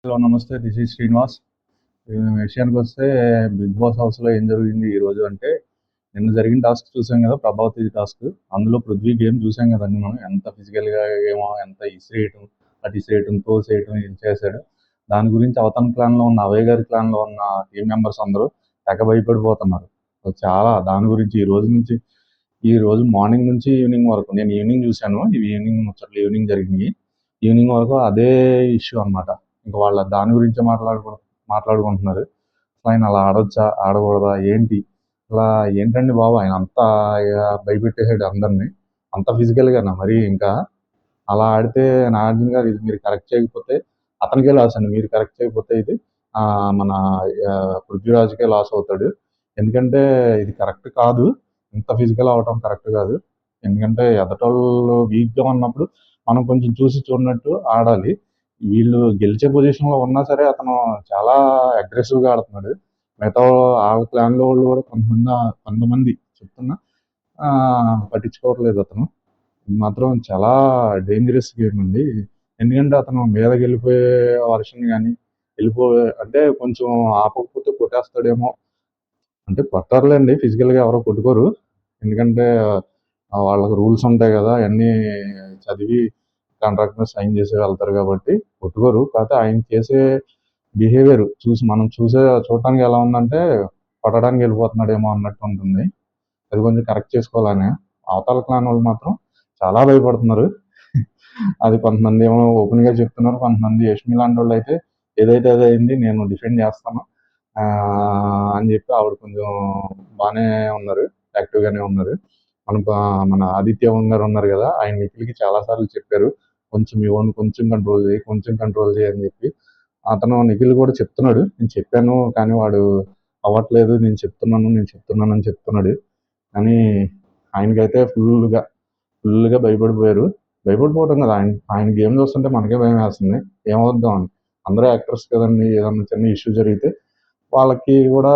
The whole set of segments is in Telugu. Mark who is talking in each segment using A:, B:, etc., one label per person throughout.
A: హలో నమస్తే. This is Srinivas. విషయానికి వస్తే బిగ్ బాస్ హౌస్లో ఏం జరిగింది ఈరోజు అంటే, నిన్న జరిగిన టాస్క్ చూసాం కదా, ప్రభావతి టాస్క్. అందులో పృథ్వీ గేమ్ చూసాం కదండి మనం. ఎంత ఫిజికల్గా ఏమో, ఎంత ఇసిరేయటం, అటు ఇసిరేయటం, తోసేయటం, ఏం చేశాడు. దాని గురించి అవతల క్లాన్లో ఉన్న అభయ్ గారి క్లాన్లో ఉన్న టీం మెంబర్స్ అందరూ తెగ భయపడిపోతున్నారు. చాలా దాని గురించి ఈ రోజు మార్నింగ్ నుంచి ఈవినింగ్ వరకు, నేను ఈవినింగ్ చూశాను, ఇవి ఈవినింగ్ ముచ్చట్లు ఈవినింగ్ జరిగినాయి. ఈవినింగ్ వరకు అదే ఇష్యూ అనమాట. ఇంకా వాళ్ళ దాని గురించే మాట్లాడుకుంటున్నారు. ఆయన అలా ఆడొచ్చా, ఆడకూడదా, ఏంటి, అలా ఏంటండి బాబు, ఆయన అంతా భయపెట్టేసాడు అందరినీ. అంత ఫిజికల్గానా మరి? ఇంకా అలా ఆడితే నాగార్జున గారు, ఇది మీరు కరెక్ట్ చేయకపోతే అతనికే లాస్ అండి. మీరు కరెక్ట్ చేయకపోతే ఇది మన పృథ్వీరాజ్కే లాస్ అవుతాడు. ఎందుకంటే ఇది కరెక్ట్ కాదు, ఇంత ఫిజికల్ అవటం కరెక్ట్ కాదు. ఎందుకంటే ఎదటోళ్ళు వీక్గా ఉన్నప్పుడు మనం కొంచెం చూసి చూడనట్టు ఆడాలి. వీళ్ళు గెలిచే పొజిషన్లో ఉన్నా సరే అతను చాలా అగ్రెసివ్గా ఆడుతున్నాడు. మిగతా ఆ క్లాన్లో వాళ్ళు కూడా కొంతమంది చెప్తున్నా పట్టించుకోవట్లేదు అతను. ఇది మాత్రం చాలా డేంజరస్ గేమ్ అండి. ఎందుకంటే అతను మీదకి వెళ్ళిపోయే వర్షన్ కానీ, అంటే కొంచెం ఆపకపోతే కొట్టేస్తాడేమో. అంటే కొట్టారులేండి, ఫిజికల్గా ఎవరో కొట్టుకోరు. ఎందుకంటే వాళ్ళకి రూల్స్ ఉంటాయి కదా, అవన్నీ చదివి కాంట్రాక్ట్ మీద సైన్ చేసి వెళ్తారు కాబట్టి కొట్టుకోరు. కాకపోతే ఆయన చేసే బిహేవియర్ చూసి మనం చూడటానికి ఎలా ఉందంటే, కొట్టడానికి వెళ్ళిపోతున్నాడేమో అన్నట్టు ఉంటుంది. అది కొంచెం కరెక్ట్ చేసుకోవాలని. అవతల క్లాన్ వాళ్ళు మాత్రం చాలా భయపడుతున్నారు. అది కొంతమంది ఏమో ఓపెన్గా చెప్తున్నారు, కొంతమంది యష్మి లాంటి వాళ్ళు అయితే ఏదైతే అదే అయింది, నేను డిఫెండ్ చేస్తాను అని చెప్పి ఆవిడ కొంచెం బాగానే ఉన్నారు, యాక్టివ్గానే ఉన్నారు. మన ఆదిత్య గారు ఉన్నారు కదా, ఆయన నిఖిల్కి చాలాసార్లు చెప్పారు, కొంచెం ఇవ్వండి, కొంచెం కంట్రోల్ చేయి అని చెప్పి. అతను నిఖిల్ కూడా చెప్తున్నాడు, నేను చెప్పాను కానీ వాడు అవ్వట్లేదు, నేను చెప్తున్నాను అని చెప్తున్నాడు. కానీ ఆయనకైతే ఫుల్గా భయపడిపోయారు. భయపడిపోవటం కదా, ఆయన గేమ్ చూస్తుంటే మనకే భయం వేస్తుంది. ఏమవుద్దాం అని. అందరూ యాక్టర్స్ కదండి, ఏదన్నా చిన్న ఇష్యూ జరిగితే వాళ్ళకి కూడా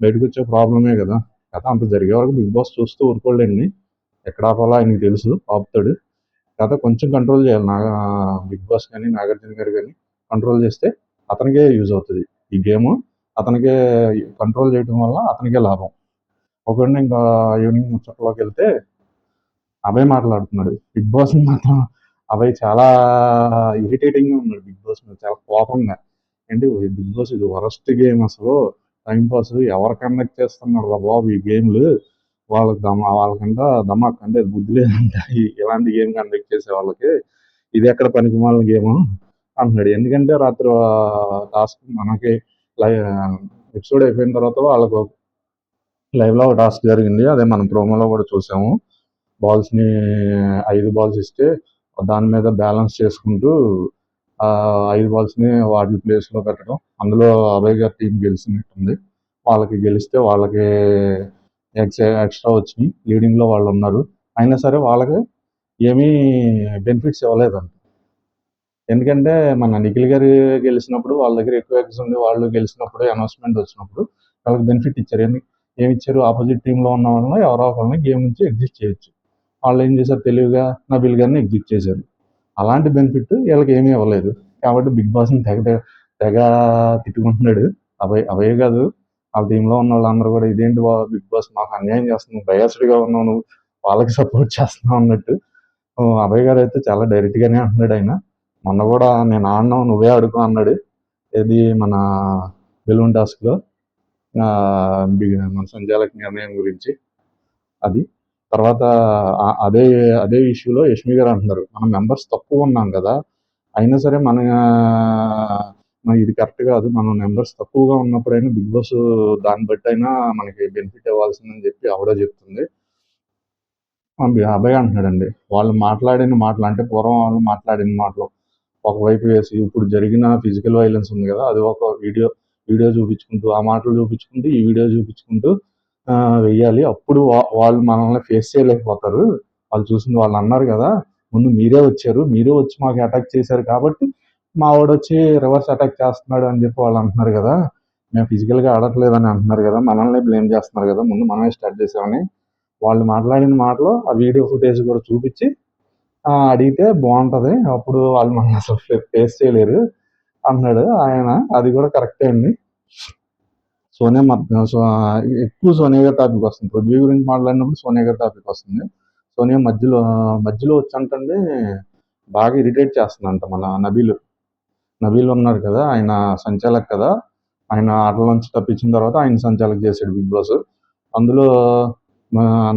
A: బయటకు వచ్చే ప్రాబ్లమే కదా. అంత జరిగే వరకు బిగ్ బాస్ చూస్తూ ఊరుకోలేండి. ఎక్కడ ఆపాలో ఆయనకి తెలుసు, ఆపుతాడు. కొంచెం కంట్రోల్ చేయాలి బిగ్ బాస్ కానీ, నాగార్జున గారు కానీ కంట్రోల్ చేస్తే అతనికే యూజ్ అవుతుంది ఈ గేమ్. అతనికే కంట్రోల్ చేయడం వల్ల అతనికే లాభం. ఒకవేళ ఇంకా ఈవినింగ్ ముచ్చట్లోకి వెళ్తే, అభయ్ మాట్లాడుతున్నాడు బిగ్ బాస్ మాత్రం. అభయ్ చాలా ఇరిటేటింగ్గా ఉన్నాడు బిగ్ బాస్ మీద, చాలా కోపంగా. ఏంటి బిగ్ బాస్ ఇది వరస్ట్ గేమ్, అసలు టైం పాస్ ఎవరు కండక్ట్ చేస్తున్నారు రా బాబు ఈ గేమ్లు, వాళ్ళకంట దమాక్ అంటే బుద్ధి లేదంట ఇలాంటి గేమ్ కండక్ట్ చేసే వాళ్ళకి, ఇది ఎక్కడ పనికిమాలిన గేమ్ అంటున్నాడు. ఎందుకంటే రాత్రి టాస్క్ మనకి ఎపిసోడ్ అయిపోయిన తర్వాత వాళ్ళకు లైవ్లో ఒక టాస్క్ జరిగింది, అదే మనం ప్రోమోలో కూడా చూసాము. బాల్స్ని 5 బాల్స్ ఇస్తే దాని మీద బ్యాలెన్స్ చేసుకుంటూ 5 బాల్స్ని వాటి ప్లేస్లో పెట్టడం. అందులో అభయ్ గారి టీం గెలిచినట్టుంది. వాళ్ళకి గెలిస్తే వాళ్ళకి ఎక్స్ట్రా వచ్చినాయి, లీడింగ్లో వాళ్ళు ఉన్నారు. అయినా సరే వాళ్ళకి ఏమీ బెనిఫిట్స్ ఇవ్వలేదంట. ఎందుకంటే మన నిఖిల్ గారు గెలిచినప్పుడు వాళ్ళ దగ్గర ఎక్కువ ఎగ్స్ ఉండి వాళ్ళు గెలిచినప్పుడు అనౌన్స్మెంట్ వచ్చినప్పుడు వాళ్ళకి బెనిఫిట్ ఇచ్చారు. ఏమి ఇచ్చారు, ఆపోజిట్ టీంలో ఉన్న వాళ్ళని ఎవరో ఒకరిని గేమ్ నుంచి ఎగ్జిట్ చేయొచ్చు. వాళ్ళు ఏం చేశారు, తెలివిగా నబీల్ గారిని ఎగ్జిట్ చేశారు. అలాంటి బెనిఫిట్ వీళ్ళకి ఏమీ ఇవ్వలేదు. కాబట్టి బిగ్ బాస్ని తెగ తిట్టుకుంటున్నాడు అభయ్ కాదు, వాళ్ళ టీంలో ఉన్న వాళ్ళందరూ కూడా, ఇదేంటి బిగ్ బాస్ మాకు అన్యాయం చేస్తున్నావు, బయాస్డ్గా ఉన్నావు నువ్వు, వాళ్ళకి సపోర్ట్ చేస్తున్నావు అన్నట్టు. అభయ్ గారు అయితే చాలా డైరెక్ట్గానే అంటున్నాడు. ఆయన మొన్న కూడా నేను ఆడినావు, నువ్వే ఆడుకో అన్నాడు. ఏది మన బెలూన్ టాస్క్లో మన సంచాలక నిర్ణయం గురించి. అది తర్వాత అదే అదే ఇష్యూలో యష్మి గారు అంటున్నారు, మనం మెంబర్స్ తక్కువ ఉన్నాం కదా, అయినా సరే మన ఇది కరెక్ట్ కాదు, మనం మెంబర్స్ తక్కువగా ఉన్నప్పుడైనా బిగ్ బాస్ దాన్ని బట్టి అయినా మనకి బెనిఫిట్ ఇవ్వాల్సిందని చెప్పి ఆవిడ చెప్తుంది. అభయ్ అంటున్నాడండి, వాళ్ళు మాట్లాడిన మాటలు అంటే పూర్వం వాళ్ళు మాట్లాడిన మాటలు ఒకవైపు వేసి, ఇప్పుడు జరిగిన ఫిజికల్ వైలెన్స్ ఉంది కదా, అది ఒక వీడియో చూపించుకుంటూ, ఆ మాటలు చూపించుకుంటూ, ఈ వీడియో చూపించుకుంటూ వెయ్యాలి. అప్పుడు వాళ్ళు మనల్ని ఫేస్ చేయలేకపోతారు. వాళ్ళు చూసింది వాళ్ళు అన్నారు కదా, ముందు మీరే వచ్చి మాకు అటాక్ చేశారు కాబట్టి మా వాడు వచ్చి రివర్స్ అటాక్ చేస్తున్నాడు అని చెప్పి వాళ్ళు అంటున్నారు కదా, మేము ఫిజికల్గా ఆడట్లేదని అంటున్నారు కదా, మనల్ని బ్లేమ్ చేస్తున్నారు కదా, ముందు మనమే స్టార్ట్ చేసామని వాళ్ళు మాట్లాడిన మాటలో ఆ వీడియో ఫుటేజ్ కూడా చూపించి అడిగితే బాగుంటది. అప్పుడు వాళ్ళు మనల్ని అసలు ఫేస్ చేయలేరు అంటున్నాడు ఆయన. అది కూడా కరెక్టే అండి. సోనియా ఎక్కువ సోనియా గారి టాపిక్ వస్తుంది. పృథ్వీ గురించి మాట్లాడినప్పుడు సోనియా గారి టాపిక్ వస్తుంది. సోనియా మధ్యలో మధ్యలో వచ్చంటండి బాగా ఇరిటేట్ చేస్తుందంట మన నబీల్ ఉన్నారు కదా, ఆయన సంచాలక్ కదా, ఆయన ఆటల నుంచి తప్పించిన తర్వాత ఆయన సంచాలక్ చేశాడు బిగ్ బాస్. అందులో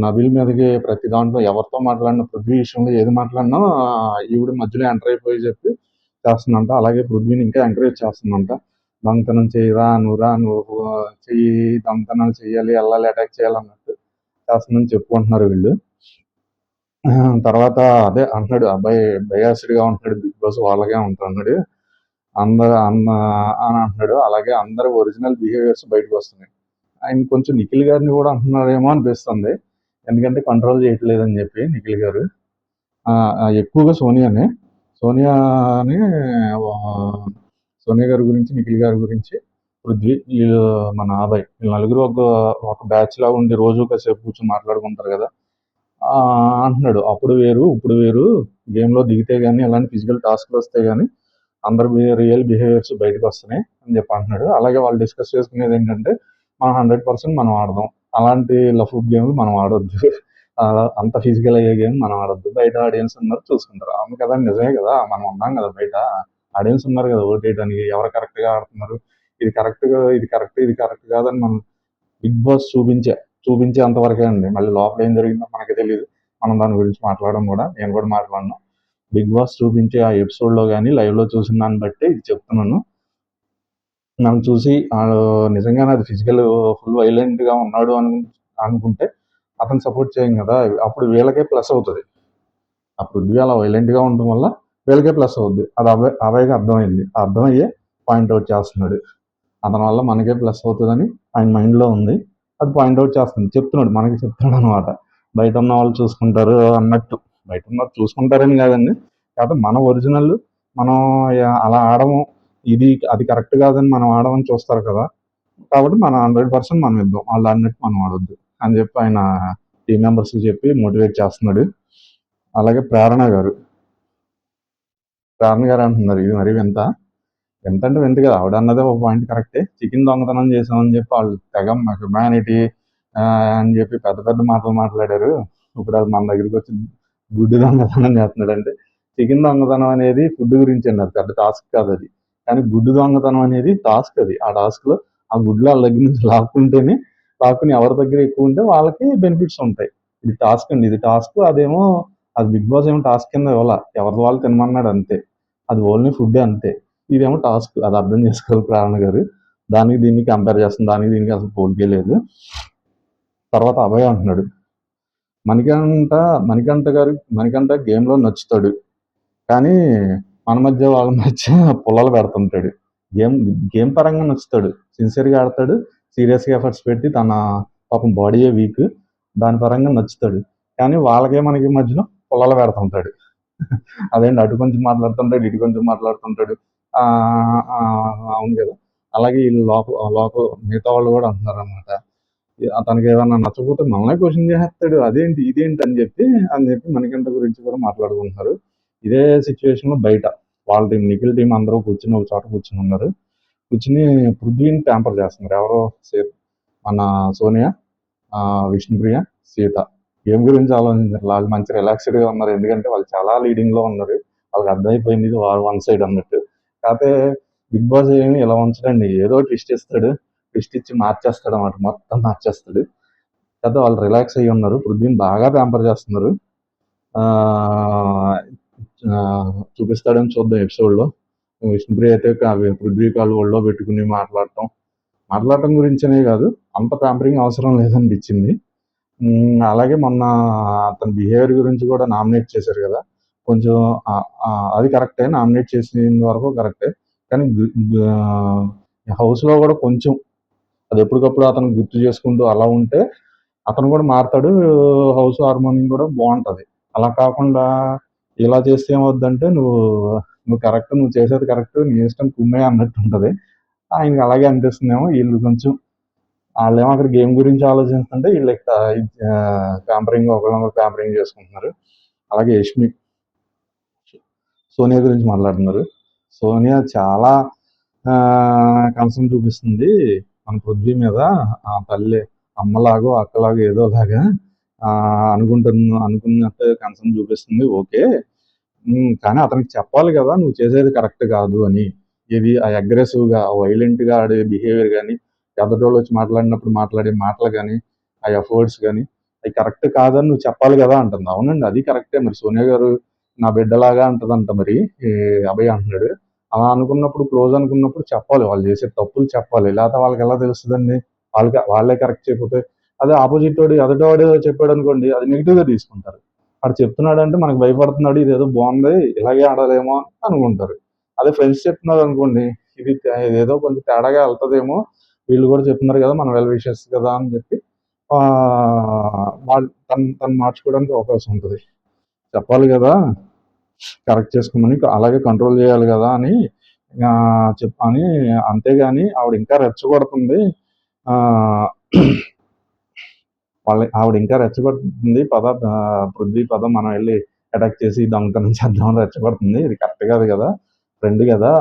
A: నబీల్ మీదకి ప్రతి దాంట్లో ఎవరితో మాట్లాడినా, పృథ్వీ విషయంలో ఏది మాట్లాడినా ఈవిడ మధ్యలో ఎంటర్ అయిపోయి చెప్పి చేస్తుందంట. అలాగే పృథ్వీని ఇంకా ఎంకరేజ్ చేస్తుందంట. దొంగతనం చేయరా, నువ్వు చెయ్యి, దొంగతనాలు చెయ్యాలి, వెళ్ళాలి, అటాక్ చేయాలి అన్నట్టు చేస్తుందని చెప్పుకుంటున్నారు వీళ్ళు. తర్వాత అదే అంటున్నాడు, అబ్బాయి బయాస్డ్గా ఉంటున్నాడు, బిగ్ బాస్ వాళ్ళగే ఉంటున్నాడు అందరు అని అంటున్నాడు. అలాగే అందరు ఒరిజినల్ బిహేవియర్స్ బయటకు వస్తున్నాయి. ఆయన కొంచెం నిఖిల్ గారిని కూడా అంటున్నారేమో అనిపిస్తుంది, ఎందుకంటే కంట్రోల్ చేయట్లేదని చెప్పి నిఖిల్ గారు. ఎక్కువగా సోనియాని సోనియా గారి గురించి, నిఖిల్ గారి గురించి, పృథ్వీ, వీళ్ళు మన అబ్బాయి, వీళ్ళు నలుగురు ఒక బ్యాచ్ లా ఉండి రోజు కాసేపు కూర్చొని మాట్లాడుకుంటారు కదా అంటున్నాడు. అప్పుడు వేరు ఇప్పుడు వేరు, గేమ్లో దిగితే కానీ అలాంటి ఫిజికల్ టాస్క్లు వస్తే కానీ అందరు రియల్ బిహేవియర్స్ బయటకు వస్తున్నాయి అని చెప్పి అంటున్నాడు. అలాగే వాళ్ళు డిస్కస్ చేసుకునేది ఏంటంటే, మనం 100% మనం ఆడదాం, అలాంటి లఫ్ట్ గేమ్ మనం ఆడొద్దు, అంత ఫిజికల్ అయ్యే గేమ్ మనం ఆడొద్దు, బయట ఆడియన్స్ ఉన్నారు చూసుకుంటారు. అవును కదా, నిజమే కదా, మనం ఉన్నాం కదా బయట, ఆడియన్స్ ఉన్నారు కదా ఓటేయడానికి, ఎవరు కరెక్ట్గా ఆడుతున్నారు, ఇది కరెక్ట్ కాదని మనం బిగ్ బాస్ చూపించే అంతవరకే అండి. మళ్ళీ లోపల ఏం జరిగిందో మనకి తెలియదు, మనం దాని గురించి మాట్లాడడం కూడా, నేను కూడా మాట్లాడను. బిగ్ బాస్ చూపించే ఆ ఎపిసోడ్లో కానీ లైవ్లో చూసిన దాన్ని బట్టి ఇది చెప్తున్నాను. నన్ను చూసి నిజంగానే అది ఫిజికల్ ఫుల్ వైలెంట్గా ఉన్నాడు అనుకుంటే అతను సపోర్ట్ చేయం కదా, అప్పుడు వీళ్ళకే ప్లస్ అవుతుంది. ఆ పృథ్వీ అలా వైలెంట్గా ఉండడం వల్ల వీళ్ళకే ప్లస్ అవుద్ది. అది అవేగా అర్థమైంది, అర్థమయ్యే పాయింట్అవుట్ చేస్తున్నాడు. అతని వల్ల మనకే ప్లస్ అవుతుందని ఆయన మైండ్లో ఉంది, అది పాయింట్అవుట్ చేస్తుంది, మనకి చెప్తున్నాడు అనమాట. బయట ఉన్న వాళ్ళు చూసుకుంటారు అన్నట్టు. బయట ఉన్న చూసుకుంటారని కాదండి, కాకపోతే మన ఒరిజినల్ మనం అలా ఆడము, అది కరెక్ట్ కాదని మనం ఆడమని చూస్తారు కదా, కాబట్టి మనం 100% మనం ఇద్దాం, వాళ్ళు ఆడినట్టు మనం ఆడొద్దు అని చెప్పి ఆయన టీం మెంబర్స్కి చెప్పి మోటివేట్ చేస్తున్నాడు. అలాగే ప్రేరణ గారు అంటున్నారు, ఇది మరి ఎంతంటే వింత కదా, ఆవిడ అన్నదే ఒక పాయింట్ కరెక్టే. చికెన్ దొంగతనం చేసామని చెప్పి వాళ్ళు తెగ హ్యుమానిటీ అని చెప్పి పెద్ద పెద్ద మాటలు మాట్లాడారు. ఇప్పుడు అది మన దగ్గరికి వచ్చి గుడ్డు దొంగతనం చేస్తున్నాడు. అంటే చికెన్ దొంగతనం అనేది ఫుడ్ గురించి అండి, అది పెద్ద టాస్క్ కాదు అది. కానీ గుడ్డు దొంగతనం అనేది టాస్క్. అది ఆ టాస్క్ లో ఆ గుడ్లు వాళ్ళ దగ్గర నుంచి లాక్కుని ఎవరి దగ్గర ఎక్కువ ఉంటే వాళ్ళకి బెనిఫిట్స్ ఉంటాయి. ఇది టాస్క్ అండి, ఇది టాస్క్. అదేమో అది బిగ్ బాస్ ఏమో టాస్క్ కింద ఇవ్వాల, ఎవరి వాళ్ళు తినమన్నాడు అంతే, అది ఓన్లీ ఫుడ్ అంతే. ఇదేమో టాస్క్, అది అర్థం చేసుకోవాలి ప్రేరణ గారు. దానికి దీన్ని కంపేర్ చేస్తుంది, దానికి దీనికి అసలు పోలికే లేదు. తర్వాత అభయ్ అంటున్నాడు, మణికంఠ గేమ్లో నచ్చుతాడు, కానీ వాళ్ళ మధ్య పొలాలు పెడుతుంటాడు. గేమ్ పరంగా నచ్చుతాడు, సిన్సియర్గా ఆడతాడు, సీరియస్గా ఎఫర్ట్స్ పెట్టి, తన పాపం బాడీయే వీక్, దాని పరంగా నచ్చుతాడు. కానీ వాళ్ళకే మనకి మధ్యలో పొలాలు పెడుతుంటాడు. అదేంటి, అటు కొంచెం మాట్లాడుతుంటాడు, ఇటు కొంచెం మాట్లాడుతుంటాడు. అవును కదా. అలాగే వీళ్ళు లోపల మిగతా వాళ్ళు కూడా అంటున్నారు అనమాట, అతనికి ఏదన్నా నచ్చకపోతే మనల్నే క్వశ్చన్ చేసేస్తాడు, అదేంటి ఇదేంటి అని చెప్పి మణికంఠ గురించి కూడా మాట్లాడుకుంటున్నారు. ఇదే సిచ్యువేషన్ లో బయట వాళ్ళ టీం, నిఖిల్ టీం అందరూ కూర్చుని ఒక చోట కూర్చుని ఉన్నారు. కూర్చుని పృథ్వీని ట్యాంపర్ చేస్తున్నారు. ఎవరో మన సోనియా, విష్ణుప్రియ, సీత గేమ్ గురించి ఆలోచించారు. వాళ్ళు మంచి రిలాక్స్డ్ గా ఉన్నారు, ఎందుకంటే వాళ్ళు చాలా లీడింగ్ లో ఉన్నారు, వాళ్ళకి అర్థమైపోయింది ఇది వన్ సైడ్ అన్నట్టు. కాకపోతే బిగ్ బాస్ ఏమి ఇలా ఉంచడండి, ఏదో ట్విస్ట్ ఇచ్చి మార్చేస్తాడు అన్నమాట, మొత్తం మార్చేస్తాడు. కాకపోతే వాళ్ళు రిలాక్స్ అయ్యి ఉన్నారు, పృథ్వీని బాగా ప్యాంపర్ చేస్తున్నారు. చూపిస్తాడని చూద్దాం ఎపిసోడ్లో. విష్ణుప్రియ అయితే పృథ్వీ కాళ్ళు ఒళ్ళో పెట్టుకుని మాట్లాడటం గురించనే కాదు, అంత ప్యాంపరింగ్ అవసరం లేదనిపించింది. అలాగే మొన్న అతని బిహేవియర్ గురించి కూడా నామినేట్ చేశారు కదా, కొంచెం అది కరెక్టే, నామినేట్ చేసిన వరకు కరెక్టే. కానీ హౌస్లో కూడా కొంచెం అది ఎప్పటికప్పుడు అతను గుర్తు చేసుకుంటూ అలా ఉంటే అతను కూడా మారుతాడు, హౌస్ హార్మోని కూడా బాగుంటుంది. అలా కాకుండా ఇలా చేస్తే ఏమవుద్దంటే, నువ్వు కరెక్ట్, నువ్వు చేసేది కరెక్ట్, నీ ఇష్టం కుమ్మే అన్నట్టు ఉంటుంది. ఆయనకి అలాగే అనిపిస్తుందేమో. వీళ్ళు కొంచెం వాళ్ళేమో అక్కడ గేమ్ గురించి ఆలోచిస్తుంటే వీళ్ళు ప్యాంపరింగ్ ఒకళ్ళొకరు ప్యాంపరింగ్ చేసుకుంటున్నారు. అలాగే సోనియా గురించి మాట్లాడుతున్నారు. సోనియా చాలా కన్సర్న్ చూపిస్తుంది మన పృథ్వీ మీద. ఆ తల్లి అమ్మలాగో అక్కలాగో ఏదోలాగా అనుకున్నట్టు కన్సర్న్ చూపిస్తుంది. ఓకే, కానీ అతనికి చెప్పాలి కదా నువ్వు చేసేది కరెక్ట్ కాదు అని. ఇది ఆ అగ్రెసివ్గా వైలెంట్గా ఆడే బిహేవియర్ కానీ, ఎదటోళ్ళు వచ్చి మాట్లాడినప్పుడు మాట్లాడే మాటలు కానీ, ఆ ఎఫర్ట్స్ కానీ అవి కరెక్ట్ కాదని నువ్వు చెప్పాలి కదా అంటుంది. అవునండి, అది కరెక్టే. మరి సోనియా గారు నా బిడ్డలాగా అంటదంట. మరి అభయ్ అంటున్నాడు. అలా అనుకున్నప్పుడు, క్లోజ్ అనుకున్నప్పుడు చెప్పాలి, వాళ్ళు చేసే తప్పులు చెప్పాలి. లేకపోతే వాళ్ళకి ఎలా తెలుస్తుందండి? వాళ్ళే కరెక్ట్ చేయకపోతే. అదే ఆపోజిట్ వాడు ఎదటవాడు చెప్పాడు అనుకోండి, అది నెగిటివ్గా తీసుకుంటారు. వాడు చెప్తున్నాడు అంటే మనకు భయపడుతున్నాడు, ఇదేదో బాగుంది, ఇలాగే ఆడాలేమో అని అనుకుంటారు. అదే ఫ్రెండ్స్ చెప్తున్నారు అనుకోండి, ఇదేదో కొంచెం తేడాగా వెళ్తుందేమో, వీళ్ళు కూడా చెప్తున్నారు కదా, మన వెల్ విషెస్ కదా అని చెప్పి తను మార్చుకోవడానికి అవకాశం ఉంటుంది. చెప్పాలి కదా, కరెక్ట్ చేసుకోమని, అలాగే కంట్రోల్ చేయాలి కదా అని చెప్పని. అంతేగాని ఆవిడ ఇంకా రెచ్చగొడుతుంది, ఆవిడ ఇంకా రెచ్చగొడుతుంది. పృథ్వీ పద మనం వెళ్ళి అటాక్ చేసి దొంగతనం చేద్దామని రెచ్చగొడుతుంది. ఇది కరెక్ట్ కాదు కదా, ఫ్రెండ్ కదా,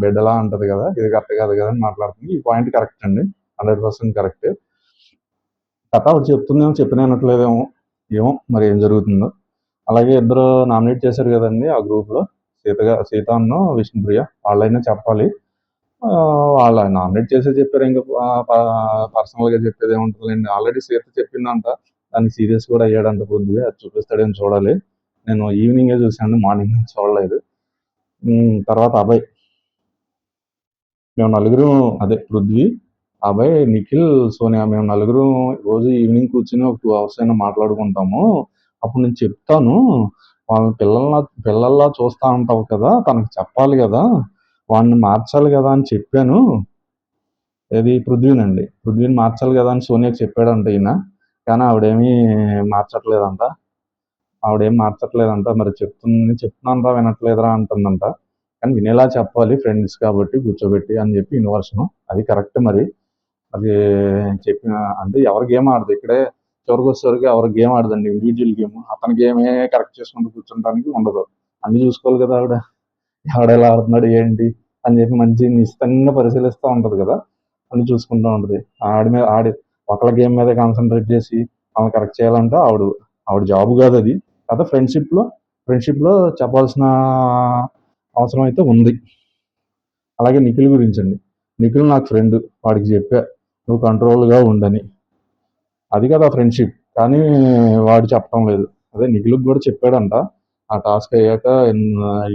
A: బిడ్డలా అంటది కదా, ఇది కరెక్ట్ కాదు కదా అని మాట్లాడుతుంది. ఈ పాయింట్ కరెక్ట్ అండి, 100% కరెక్ట్. కథ ఆవిడ చెప్తుందేమో చెప్పిన వినట్లేదేమో, ఏమో మరి ఏం జరుగుతుందో. అలాగే ఇద్దరు నామినేట్ చేశారు కదండి ఆ గ్రూప్లో, సీత అన్న విష్ణుప్రియ, వాళ్ళైనా చెప్పాలి. వాళ్ళు నామినేట్ చేసే చెప్పారు, ఇంకా పర్సనల్గా చెప్పేది ఏముంటుందండి. ఆల్రెడీ సీత చెప్పిందంట, దానికి సీరియస్ కూడా అయ్యాడంట పృథ్వీ. అది చూపిస్తాడేమో చూడాలి. నేను ఈవినింగే చూశాను, మార్నింగ్ నుంచి చూడలేదు. తర్వాత అభయ్, మేము నలుగురు, అదే పృథ్వీ, అభయ్, నిఖిల్, సోనియా, మేము నలుగురు రోజు ఈవినింగ్ కూర్చుని ఒక 2 hours అయినా మాట్లాడుకుంటాము. అప్పుడు నేను చెప్తాను, వాళ్ళని పిల్లల్లా చూస్తా ఉంటావు కదా, తనకు చెప్పాలి కదా, వాడిని మార్చాలి కదా అని చెప్పాను. ఏది పృథ్వీనండి, పృథ్వీని మార్చాలి కదా అని సోనియాకి చెప్పాడంట ఈయన. కానీ ఆవిడేమీ మార్చట్లేదంట. మరి చెప్తున్నానరా వినట్లేదురా అంటుందంట. కానీ వినేలా చెప్పాలి, ఫ్రెండ్స్ కాబట్టి కూర్చోబెట్టి అని చెప్పి ఇన్వర్షన్, అది కరెక్ట్. మరి అది చెప్పిన అంటే ఎవరి గేమ్ ఆడదు ఇక్కడే. చివరికి వచ్చేసరికి ఎవరి గేమ్ ఆడదండి, ఇండివిజువల్ గేమ్. అతని గేమే కరెక్ట్ చేసుకుంటూ కూర్చుంటానికి ఉండదు. అన్ని చూసుకోవాలి కదా ఆవిడ, ఎవడెలా ఆడుతున్నాడు ఏంటి అని చెప్పి మంచి నిశ్చితంగా పరిశీలిస్తూ ఉంటది కదా, అన్ని చూసుకుంటూ ఉంటది. ఒకళ్ళ గేమ్ మీద కాన్సన్ట్రేట్ చేసి ఆమె కరెక్ట్ చేయాలంటే ఆవిడ జాబ్ కాదు అది. కాకపోతే ఫ్రెండ్షిప్లో చెప్పాల్సిన అవసరం అయితే ఉంది. అలాగే నిఖిల్ గురించి అండి, నిఖిల్ నాకు ఫ్రెండ్, వాడికి చెప్పా నువ్వు కంట్రోల్గా ఉండని. అది కదా ఫ్రెండ్షిప్. కానీ వాడు చెప్పడం లేదు. అదే నిఖిల్కి కూడా చెప్పాడంట, ఆ టాస్క్ అయ్యాక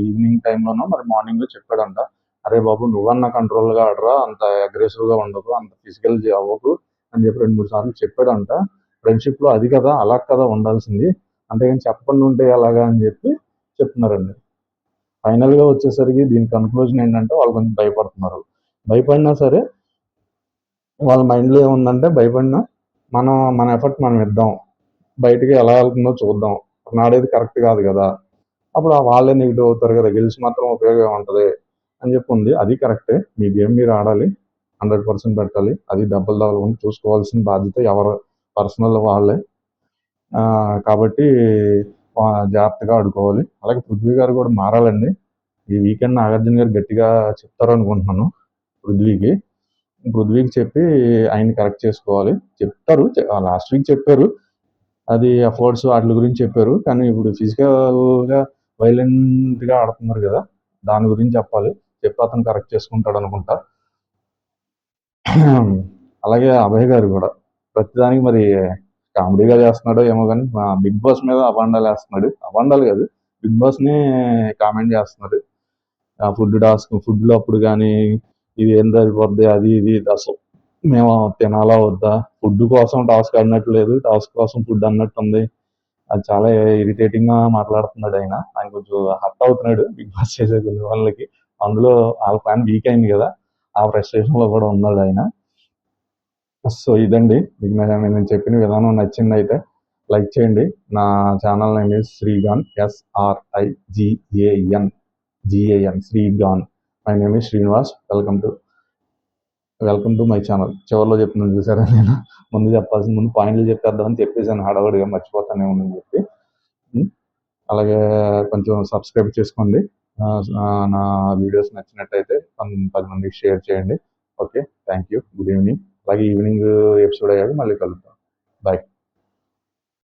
A: ఈవినింగ్ టైంలోనో మరి మార్నింగ్లో చెప్పాడంట, అరే బాబు నువ్వన్నా కంట్రోల్గా ఆడరా, అంత అగ్రెసివ్గా ఉండదు, అంత ఫిజికల్ అవ్వకు అని చెప్పి 2-3 సార్లు చెప్పాడంట. ఫ్రెండ్షిప్లో అది కదా, అలా కదా ఉండాల్సింది, అంతేగాని చెప్పకుండా ఉంటే ఎలాగా అని చెప్పి చెప్తున్నారండి. ఫైనల్గా వచ్చేసరికి దీని కన్క్లూజన్ ఏంటంటే, వాళ్ళు కొంచెం భయపడినా సరే వాళ్ళ మైండ్లో ఏముందంటే, భయపడినా మన ఎఫర్ట్ మనం ఇద్దాం, బయటికి ఎలా వెళ్తుందో చూద్దాం, నాడేది కరెక్ట్ కాదు కదా, అప్పుడు వాళ్ళే నెగిటివ్ అవుతారు కదా, గెలిచి మాత్రం ఉపయోగం ఉంటుంది అని చెప్పి ఉంది. అది కరెక్టే, మీ గేమ్ మీరు ఆడాలి, 100% పెట్టాలి. అది దెబ్బలు తగలకుండా చూసుకోవాల్సిన బాధ్యత ఎవరు పర్సనల్ వాళ్ళే. కాబట్టి జాగ్రత్తగా ఆడుకోవాలి. అలాగే పృథ్వీ గారు కూడా మారాలండి. ఈ వీకెండ్ నాగార్జున గారు గట్టిగా చెప్తారు అనుకుంటున్నాను పృథ్వీకి చెప్పి ఆయన్ని కరెక్ట్ చేసుకోవాలి. చెప్తారు, లాస్ట్ వీక్ చెప్పారు, అది ఎఫర్ట్స్ వాటి గురించి చెప్పారు. కానీ ఇప్పుడు ఫిజికల్గా వైలెంట్గా ఆడుతున్నారు కదా, దాని గురించి చెప్పాలి. చెప్పి అతను కరెక్ట్ చేసుకుంటాడు అనుకుంటా. అలాగే అభయ్ గారు కూడా ప్రతిదానికి మరి కామెడీగా చేస్తున్నాడో ఏమో కానీ బిగ్ బాస్ మీద అబాండాలు వేస్తున్నాడు. అబాండాలు కాదు, బిగ్ బాస్ని కామెంట్ చేస్తున్నాడు. ఫుడ్లో అప్పుడు కానీ ఇది ఏం సరిపోద్ది, అది ఇది అసలు మేము తినాలా వద్దా, ఫుడ్ కోసం టాస్క్ ఆడినట్లేదు, టాస్క్ కోసం ఫుడ్ అన్నట్టుంది. అది చాలా ఇరిటేటింగ్గా మాట్లాడుతున్నాడు ఆయన కొంచెం హర్ట్ అవుతున్నాడు బిగ్ బాస్ చేసే కొన్ని వాళ్ళకి. అందులో వాళ్ళ ప్లాన్ వీక్ అయింది కదా, ఆ ఫ్రస్ట్రేషన్లో కూడా ఉన్నాడు ఆయన. సో ఇదండి, మీకు నేను చెప్పిన విధానం నచ్చింది అయితే లైక్ చేయండి. నా channel name is Srigan, SRIGAN Srigan. My name is Srinivas. Welcome to my channel. చివరిలో చెప్తున్నాను చూసారా, నేను ముందు పాయింట్లు చెప్పేద్దామని చెప్పేసాను హడావుడిగా, మర్చిపోతానేమో అని చెప్పి. అలాగే కొంచెం సబ్స్క్రైబ్ చేసుకోండి. నా వీడియోస్ నచ్చినట్టయితే 10 మందికి షేర్ చేయండి. Okay. Thank you. Good evening. అలాగే ఈవినింగ్ ఎపిసోడ్ అయ్యాక మళ్ళీ కలుద్దాం. బాయ్.